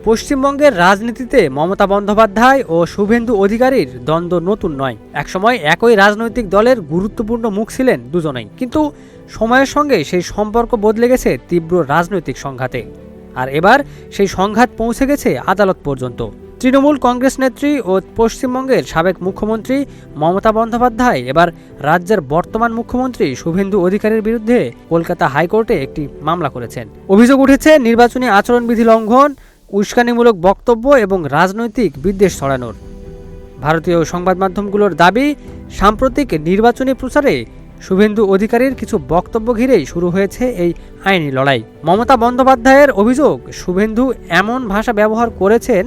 পশ্চিমবঙ্গের রাজনীতিতে মমতা বন্দ্যোপাধ্যায় ও শুভেন্দু অধিকারীর দ্বন্দ্ব নতুন নয়। একসময় একই রাজনৈতিক দলের গুরুত্বপূর্ণ মুখ ছিলেন দুজনেই, কিন্তু সময়ের সঙ্গে সেই সম্পর্ক বদলে গেছে তীব্র রাজনৈতিক সংঘাতে। আর এবার সেই সংঘাত পৌঁছে গেছে আদালত পর্যন্ত। তৃণমূল কংগ্রেস নেত্রী ও পশ্চিমবঙ্গের সাবেক মুখ্যমন্ত্রী মমতা বন্দ্যোপাধ্যায় এবার রাজ্যের বর্তমান মুখ্যমন্ত্রী শুভেন্দু অধিকারীর বিরুদ্ধে কলকাতা হাইকোর্টে একটি মামলা করেছেন। অভিযোগ উঠেছে নির্বাচনী আচরণবিধি লঙ্ঘন, উস্কানিমূলক বক্তব্য এবং রাজনৈতিক বিদ্বেষ ছড়ানোর। ভারতীয় সংবাদ মাধ্যমগুলোর দাবি, সাম্প্রতিক নির্বাচনী প্রচারে শুভেন্দু অধিকারীর কিছু বক্তব্য ঘিরেই শুরু হয়েছে এই আইনি লড়াই। মমতা বন্দ্যোপাধ্যায়ের অভিযোগ, শুভেন্দু এমন ভাষা ব্যবহার করেছেন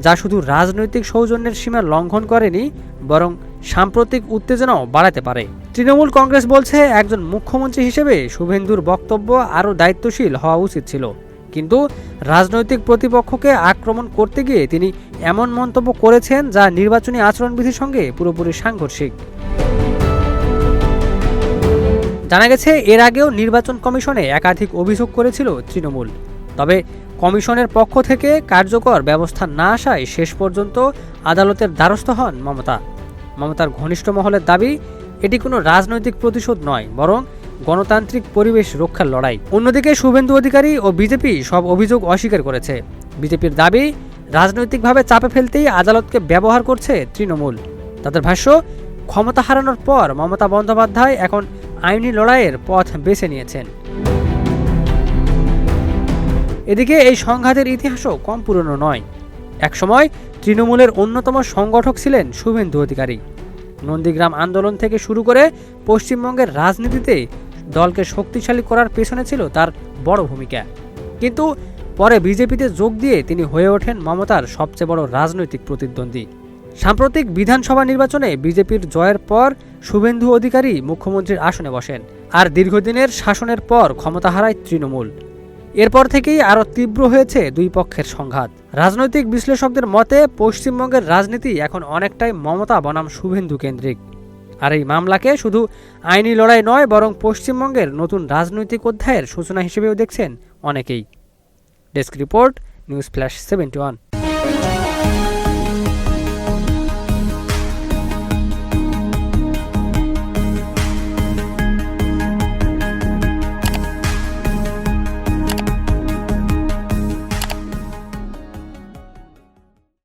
যা শুধু রাজনৈতিক সৌজন্যের সীমা লঙ্ঘন করেনি, বরং সাম্প্রতিক উত্তেজনাও বাড়াতে পারে। তৃণমূল কংগ্রেস বলছে, একজন মুখ্যমন্ত্রী হিসেবে শুভেন্দুর বক্তব্য আরও দায়িত্বশীল হওয়া উচিত ছিল, কিন্তু রাজনৈতিক প্রতিপক্ষকে আক্রমণ করতে গিয়ে তিনি এমন মন্তব্য করেছেন যা নির্বাচনী আচরণবিধির সঙ্গে পুরোপুরি সাংঘর্ষিক। জানা গেছে, এর আগেও নির্বাচন কমিশনে একাধিক অভিযোগ করেছিল তৃণমূল। তবে কমিশনের পক্ষ থেকে কার্যকর ব্যবস্থা না আসায় শেষ পর্যন্ত আদালতের দ্বারস্থ হন মমতার ঘনিষ্ঠ মহলের দাবি, এটি কোনো রাজনৈতিক প্রতিশোধ নয়, বরং গণতান্ত্রিক পরিবেশ রক্ষার লড়াই। অন্যদিকে শুভেন্দু অধিকারী ও বিজেপি সব অভিযোগ অস্বীকার করেছে। বিজেপির দাবি, রাজনৈতিকভাবে চাপে ফেলতেই আদালতকে ব্যবহার করছে তৃণমূল। তাদের ভাষ্য, ক্ষমতা হারানোর পর মমতা বন্দ্যোপাধ্যায় এখন আইনি লড়াইয়ের পথ বেছে নিয়েছেন। এদিকে এই সংঘাতের ইতিহাসও কম পুরনো নয়। একসময় তৃণমূলের অন্যতম সংগঠক ছিলেন শুভেন্দু অধিকারী। নন্দীগ্রাম আন্দোলন থেকে শুরু করে পশ্চিমবঙ্গের রাজনীতিতে দলকে শক্তিশালী করার পেছনে ছিল তার বড় ভূমিকা। কিন্তু পরে বিজেপিতে যোগ দিয়ে তিনি হয়ে ওঠেন মমতার সবচেয়ে বড় রাজনৈতিক প্রতিদ্বন্দ্বী। সাম্প্রতিক বিধানসভা নির্বাচনে বিজেপির জয়ের পর শুভেন্দু অধিকারী মুখ্যমন্ত্রীর আসনে বসেন, আর দীর্ঘদিনের শাসনের পর ক্ষমতা হারায় তৃণমূল। এরপর থেকেই আরও তীব্র হয়েছে দুই পক্ষের সংঘাত। রাজনৈতিক বিশ্লেষকদের মতে, পশ্চিমবঙ্গের রাজনীতি এখন অনেকটাই মমতা বনাম শুভেন্দু কেন্দ্রিক। আর এই মামলাকে শুধু আইনি লড়াই নয়, বরং পশ্চিমবঙ্গের নতুন রাজনৈতিক অধ্যায়ের সূচনা হিসেবেও দেখছেন অনেকেই। Desk report, news flash 71।